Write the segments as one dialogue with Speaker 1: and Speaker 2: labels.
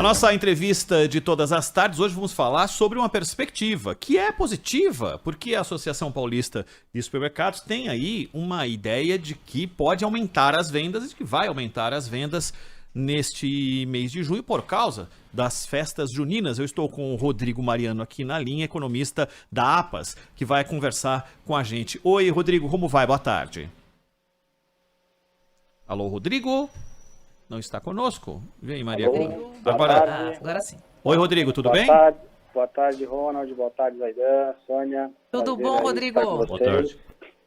Speaker 1: A nossa entrevista de todas as tardes, hoje vamos falar sobre uma perspectiva que é positiva, porque a Associação Paulista de Supermercados tem aí uma ideia de que pode aumentar as vendas e de que vai aumentar as vendas neste mês de junho por causa das festas juninas. Eu estou com o Rodrigo Mariano aqui na linha, economista da APAS, que vai conversar com a gente. Oi, Rodrigo, como vai? Boa tarde. Alô, Rodrigo? Não está conosco? Vem, Maria.
Speaker 2: Alô,
Speaker 3: Agora sim.
Speaker 1: Oi, Rodrigo, tudo bem?
Speaker 2: Boa tarde, Ronald. Boa tarde, Zaidan, Sônia.
Speaker 3: Tudo bom, Rodrigo?
Speaker 1: Boa tarde.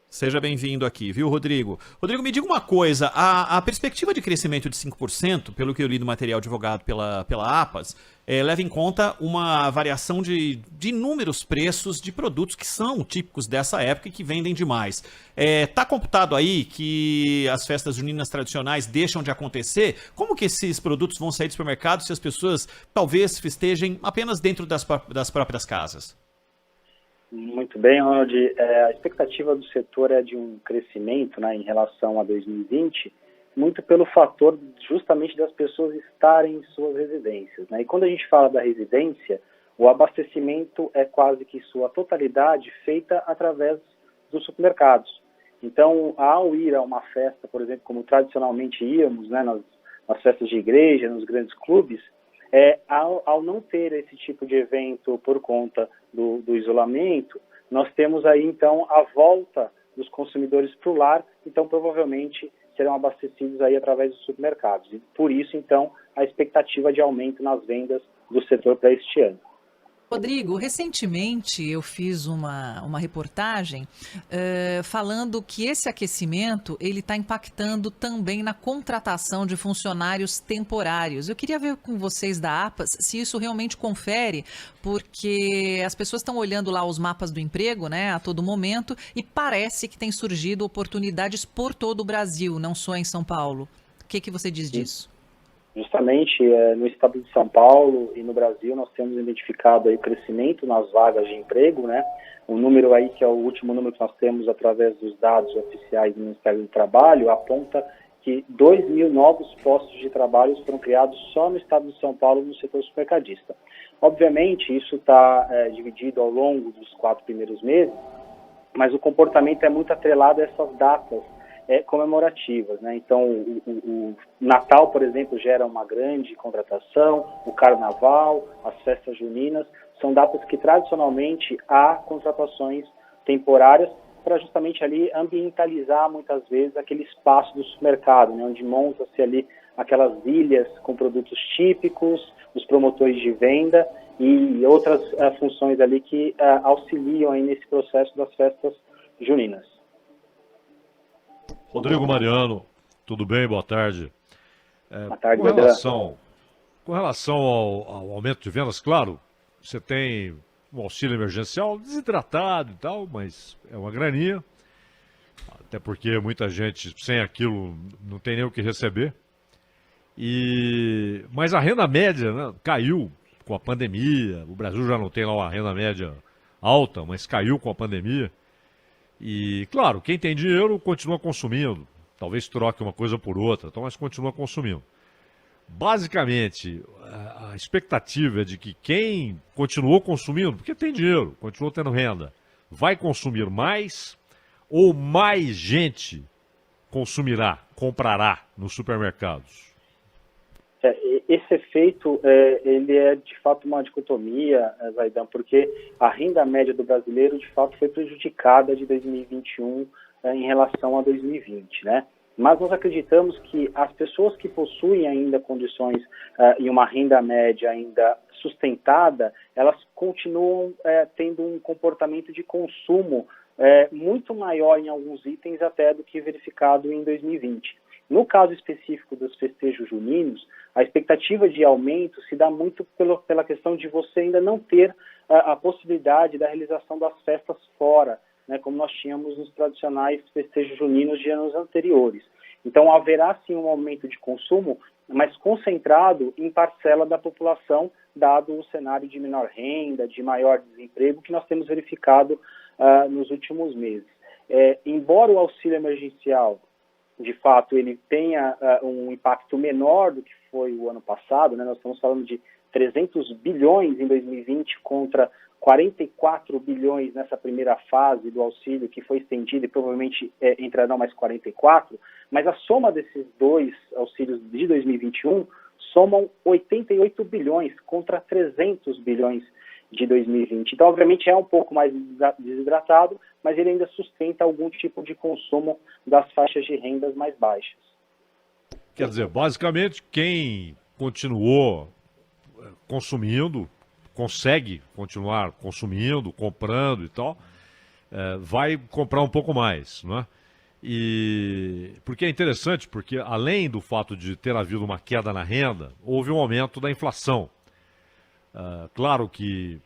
Speaker 1: Seja bem-vindo aqui, viu, Rodrigo? Rodrigo, me diga uma coisa, a perspectiva de crescimento de 5%, pelo que eu li do material divulgado pela APAS, leva em conta uma variação de inúmeros preços de produtos que são típicos dessa época e que vendem demais. Tá computado aí que as festas juninas tradicionais deixam de acontecer? Como que esses produtos vão sair do supermercado se as pessoas talvez festejem apenas dentro das próprias casas?
Speaker 2: Muito bem, Ronald. A expectativa do setor é de um crescimento, né, em relação a 2020, muito pelo fator justamente das pessoas estarem em suas residências, né? E quando a gente fala da residência, o abastecimento é quase que sua totalidade feita através dos supermercados. Então, ao ir a uma festa, por exemplo, como tradicionalmente íamos, né, nas festas de igreja, nos grandes clubes, ao não ter esse tipo de evento por conta do isolamento, nós temos aí, então, a volta dos consumidores para o lar, então, provavelmente, serão abastecidos aí através dos supermercados. E, por isso, então, a expectativa de aumento nas vendas do setor para este ano.
Speaker 3: Rodrigo, recentemente eu fiz uma reportagem falando que esse aquecimento ele está impactando também na contratação de funcionários temporários. Eu queria ver com vocês da APAS se isso realmente confere, porque as pessoas estão olhando lá os mapas do emprego, né, a todo momento, e parece que tem surgido oportunidades por todo o Brasil, não só em São Paulo. O que você diz disso?
Speaker 2: Justamente no estado de São Paulo e no Brasil nós temos identificado aí o crescimento nas vagas de emprego, né? O número aí, que é o último número que nós temos através dos dados oficiais do Ministério do Trabalho, aponta que 2.000 novos postos de trabalho foram criados só no estado de São Paulo no setor supermercadista. Obviamente isso está dividido ao longo dos 4 primeiros meses, mas o comportamento é muito atrelado a essas datas comemorativas, né? Então, o Natal, por exemplo, gera uma grande contratação, o Carnaval, as festas juninas, são datas que tradicionalmente há contratações temporárias para justamente ali ambientalizar muitas vezes aquele espaço do supermercado, né? Onde monta-se ali aquelas ilhas com produtos típicos, os promotores de venda e outras funções ali que auxiliam aí nesse processo das festas juninas.
Speaker 4: Rodrigo Mariano, tudo bem? Boa tarde.
Speaker 2: Boa tarde,
Speaker 4: com relação ao aumento de vendas, claro, você tem um auxílio emergencial desidratado e tal, mas é uma graninha, até porque muita gente sem aquilo não tem nem o que receber. Mas a renda média, né, caiu com a pandemia, o Brasil já não tem lá uma renda média alta, mas caiu com a pandemia. E, claro, quem tem dinheiro continua consumindo, talvez troque uma coisa por outra, então, mas continua consumindo. Basicamente, a expectativa é de que quem continuou consumindo, porque tem dinheiro, continuou tendo renda, vai consumir mais ou mais gente comprará nos supermercados?
Speaker 2: Esse efeito, ele é de fato uma dicotomia, Zaidan, porque a renda média do brasileiro de fato foi prejudicada de 2021 em relação a 2020, né? Mas nós acreditamos que as pessoas que possuem ainda condições e uma renda média ainda sustentada, elas continuam tendo um comportamento de consumo muito maior em alguns itens até do que verificado em 2020. No caso específico dos festejos juninos, a expectativa de aumento se dá muito pela questão de você ainda não ter a possibilidade da realização das festas fora, né, como nós tínhamos nos tradicionais festejos juninos de anos anteriores. Então, haverá sim um aumento de consumo, mas concentrado em parcela da população, dado o cenário de menor renda, de maior desemprego que nós temos verificado nos últimos meses. Embora o auxílio emergencial de fato, ele tenha um impacto menor do que foi o ano passado, né? Nós estamos falando de 300 bilhões em 2020 contra 44 bilhões nessa primeira fase do auxílio, que foi estendida e provavelmente entrarão mais 44, mas a soma desses dois auxílios de 2021 somam 88 bilhões contra 300 bilhões de 2020. Então, obviamente, é um pouco mais desidratado, mas ele ainda sustenta algum tipo de consumo das faixas de rendas mais baixas.
Speaker 4: Quer dizer, basicamente, quem continuou consumindo, consegue continuar consumindo, comprando e tal, vai comprar um pouco mais, né? E porque é interessante, porque além do fato de ter havido uma queda na renda, houve um aumento da inflação. Claro que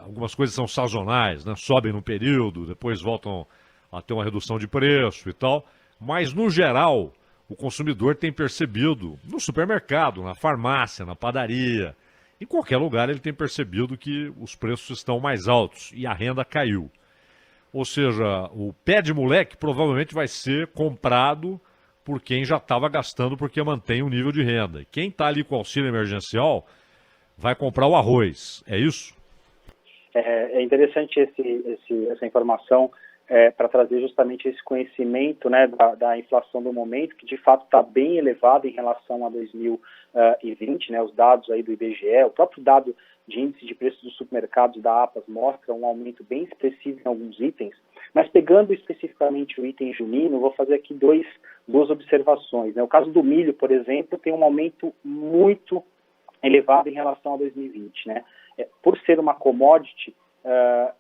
Speaker 4: algumas coisas são sazonais, né? Sobem num período, depois voltam a ter uma redução de preço e tal, mas no geral o consumidor tem percebido no supermercado, na farmácia, na padaria, em qualquer lugar ele tem percebido que os preços estão mais altos e a renda caiu. Ou seja, o pé de moleque provavelmente vai ser comprado por quem já estava gastando porque mantém o nível de renda. Quem está ali com auxílio emergencial vai comprar o arroz, é isso?
Speaker 2: É interessante essa informação para trazer justamente esse conhecimento, né, da inflação do momento, que de fato está bem elevado em relação a 2020, né, os dados aí do IBGE, o próprio dado de índice de preços dos supermercados da APAS mostra um aumento bem expressivo em alguns itens, mas pegando especificamente o item junino, vou fazer aqui duas observações, né? O caso do milho, por exemplo, tem um aumento muito elevado em relação a 2020, né? Por ser uma commodity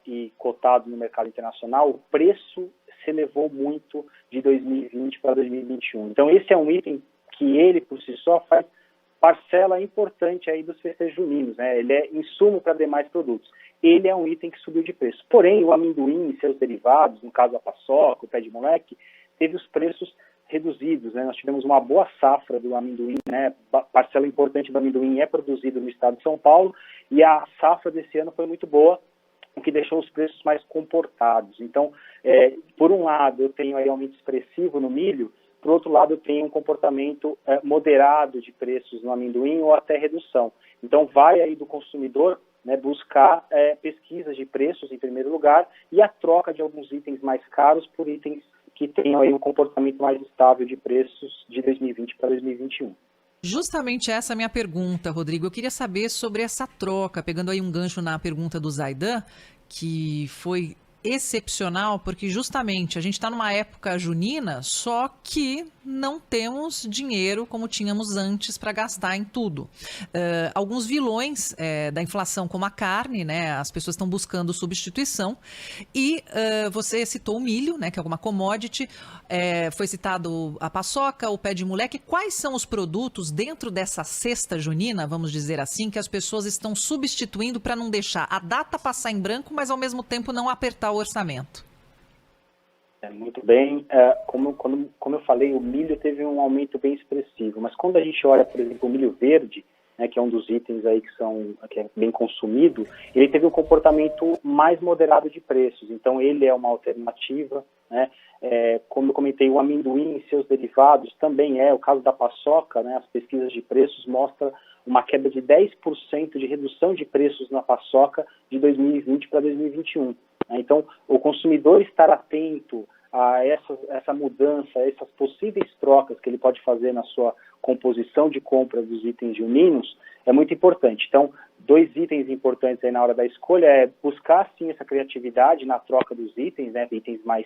Speaker 2: e cotado no mercado internacional, o preço se elevou muito de 2020 para 2021. Então, esse é um item que ele, por si só, faz parcela importante aí dos festejos juninos, né? Ele é insumo para demais produtos. Ele é um item que subiu de preço. Porém, o amendoim e seus derivados, no caso a paçoca, o pé de moleque, teve os preços reduzidos, né? Nós tivemos uma boa safra do amendoim, né? Parcela importante do amendoim é produzido no estado de São Paulo e a safra desse ano foi muito boa, o que deixou os preços mais comportados. Então, por um lado, eu tenho aí aumento expressivo no milho, por outro lado, eu tenho um comportamento moderado de preços no amendoim ou até redução. Então, vai aí do consumidor, né, buscar pesquisas de preços em primeiro lugar e a troca de alguns itens mais caros por itens que tenham aí um comportamento mais estável de preços de 2020 para 2021.
Speaker 3: Justamente essa é a minha pergunta, Rodrigo. Eu queria saber sobre essa troca, pegando aí um gancho na pergunta do Zaidan, que foi excepcional, porque justamente a gente está numa época junina, só que não temos dinheiro como tínhamos antes para gastar em tudo. Alguns vilões da inflação, como a carne, né, as pessoas estão buscando substituição, e você citou o milho, né, que é uma commodity, foi citado a paçoca, o pé de moleque. Quais são os produtos dentro dessa cesta junina, vamos dizer assim, que as pessoas estão substituindo para não deixar a data passar em branco, mas ao mesmo tempo não apertar o orçamento?
Speaker 2: Muito bem. Como eu falei, o milho teve um aumento bem expressivo, mas quando a gente olha, por exemplo, o milho verde, né, que é um dos itens aí que é bem consumido, ele teve um comportamento mais moderado de preços, então ele é uma alternativa, né? Como eu comentei, o amendoim e seus derivados também o caso da paçoca, né? As pesquisas de preços mostram uma queda de 10% de redução de preços na paçoca de 2020 para 2021. Então, o consumidor estar atento a essa mudança, a essas possíveis trocas que ele pode fazer na sua composição de compra dos itens juninos é muito importante. Então, dois itens importantes aí na hora da escolha é buscar, sim, essa criatividade na troca dos itens, né, itens mais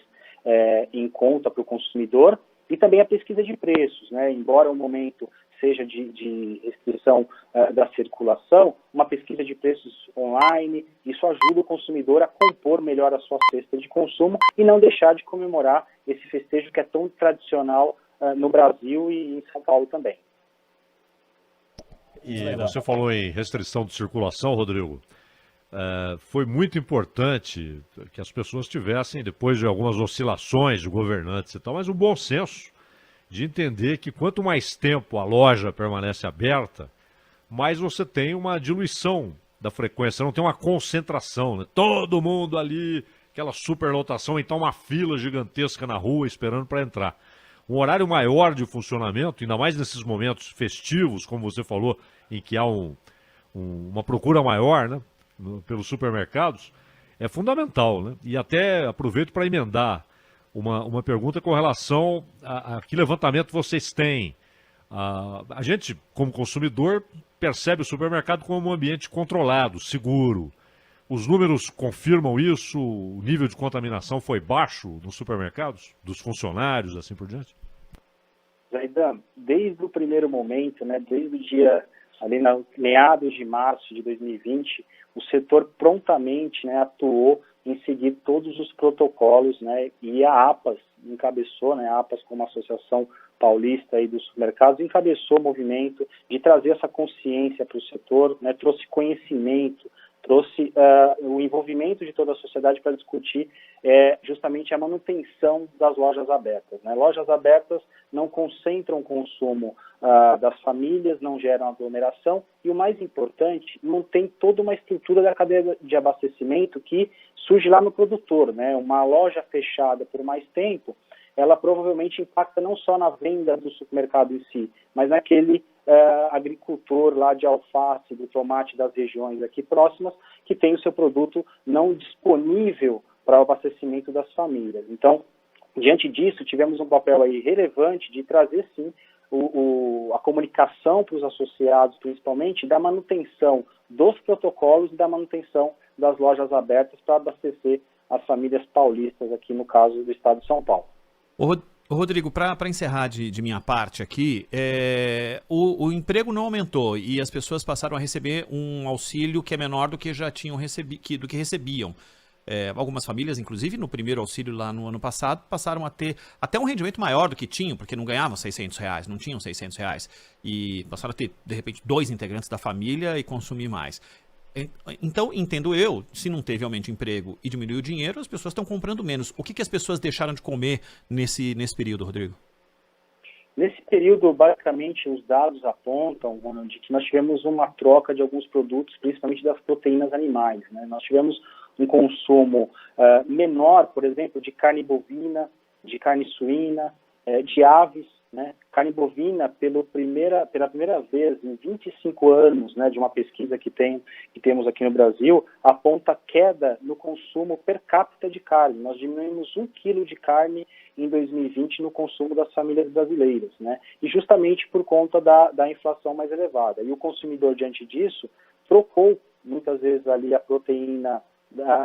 Speaker 2: em conta para o consumidor, e também a pesquisa de preços, né, embora o momento seja de restrição da circulação, uma pesquisa de preços online, isso ajuda o consumidor a compor melhor a sua cesta de consumo e não deixar de comemorar esse festejo que é tão tradicional no Brasil e em São Paulo também.
Speaker 4: E você falou em restrição de circulação, Rodrigo. Foi muito importante que as pessoas tivessem, depois de algumas oscilações de governantes e tal, mas um bom senso de entender que quanto mais tempo a loja permanece aberta, mais você tem uma diluição da frequência, não tem uma concentração, né? Todo mundo ali, aquela superlotação, então uma fila gigantesca na rua esperando para entrar. um horário maior de funcionamento, ainda mais nesses momentos festivos, como você falou, em que há uma procura maior, né, pelos supermercados, é fundamental, né? E até aproveito para emendar uma pergunta com relação a que levantamento vocês têm. A gente, como consumidor, percebe o supermercado como um ambiente controlado, seguro. Os números confirmam isso? O nível de contaminação foi baixo nos supermercados, dos funcionários, assim por diante?
Speaker 2: Zaidan, desde o primeiro momento, né, desde o dia, ali na meados de março de 2020, o setor prontamente, né, atuou em seguir todos os protocolos, né, e a APAS encabeçou, né, a APAS como Associação Paulista aí dos Supermercados, encabeçou o movimento de trazer essa consciência para o setor, né, trouxe conhecimento, trouxe o envolvimento de toda a sociedade para discutir justamente a manutenção das lojas abertas, né? Lojas abertas não concentram o consumo das famílias, não geram aglomeração e, o mais importante, mantém toda uma estrutura da cadeia de abastecimento que surge lá no produtor, né? Uma loja fechada por mais tempo, ela provavelmente impacta não só na venda do supermercado em si, mas naquele agricultor lá de alface, do tomate das regiões aqui próximas, que tem o seu produto não disponível para o abastecimento das famílias. Então, diante disso, tivemos um papel aí relevante de trazer, sim, a comunicação para os associados, principalmente, da manutenção dos protocolos e da manutenção das lojas abertas para abastecer as famílias paulistas aqui, no caso do estado de São Paulo.
Speaker 1: Rodrigo, para encerrar de minha parte aqui, o emprego não aumentou e as pessoas passaram a receber um auxílio que é menor do que já tinham do que recebiam. Algumas famílias, inclusive, no primeiro auxílio lá no ano passado, passaram a ter até um rendimento maior do que tinham, porque não ganhavam R$600, não tinham R$600, e passaram a ter, de repente, 2 integrantes da família e consumir mais. Então, entendo eu, se não teve aumento de emprego e diminuiu o dinheiro, as pessoas estão comprando menos. O que as pessoas deixaram de comer nesse período, Rodrigo?
Speaker 2: Nesse período, basicamente, os dados apontam, Ronald, de que nós tivemos uma troca de alguns produtos, principalmente das proteínas animais, né? Nós tivemos um consumo menor, por exemplo, de carne bovina, de carne suína, de aves, né? Carne bovina, pela primeira vez em 25 anos, né, de uma pesquisa que temos aqui no Brasil, aponta queda no consumo per capita de carne. Nós diminuímos 1 quilo de carne em 2020 no consumo das famílias brasileiras, né? E justamente por conta da inflação mais elevada. E o consumidor, diante disso, trocou muitas vezes ali a proteína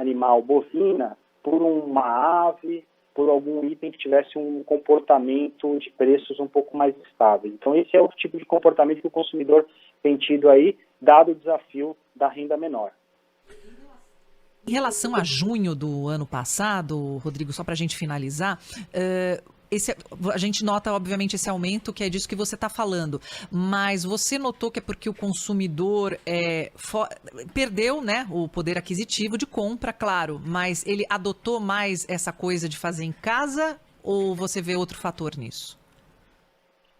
Speaker 2: animal bovina por uma ave, por algum item que tivesse um comportamento de preços um pouco mais estável. Então, esse é o tipo de comportamento que o consumidor tem tido aí, dado o desafio da renda menor.
Speaker 3: Em relação a junho do ano passado, Rodrigo, só para a gente finalizar, a gente nota, obviamente, esse aumento, que é disso que você está falando, mas você notou que é porque o consumidor perdeu, né, o poder aquisitivo de compra, claro, mas ele adotou mais essa coisa de fazer em casa, ou você vê outro fator nisso?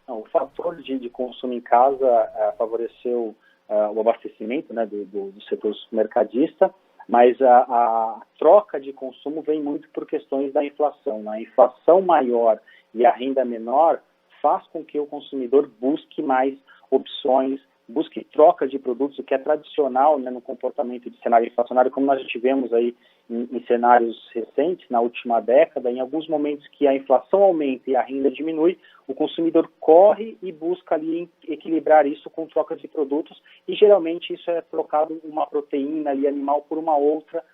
Speaker 2: Não, o fator de consumo em casa favoreceu o abastecimento, né, do setor mercadista, mas a troca de consumo vem muito por questões da inflação. A inflação maior e a renda menor faz com que o consumidor busque mais opções, busque troca de produtos, o que é tradicional, né, no comportamento de cenário inflacionário, como nós já tivemos aí em cenários recentes, na última década. Em alguns momentos que a inflação aumenta e a renda diminui, o consumidor corre e busca ali equilibrar isso com troca de produtos, e geralmente isso é trocado uma proteína ali animal por uma outra,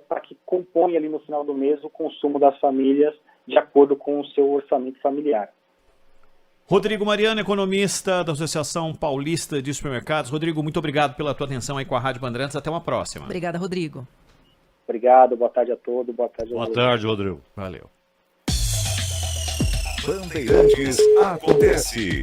Speaker 2: para que compõe ali no final do mês o consumo das famílias de acordo com o seu orçamento familiar.
Speaker 1: Rodrigo Mariano, economista da Associação Paulista de Supermercados. Rodrigo, muito obrigado pela tua atenção aí com a Rádio Bandeirantes. Até uma próxima.
Speaker 3: Obrigada, Rodrigo.
Speaker 2: Obrigado, boa tarde a todos. Boa tarde,
Speaker 4: Boa tarde, Rodrigo.
Speaker 1: Valeu.
Speaker 5: Bandeirantes acontece.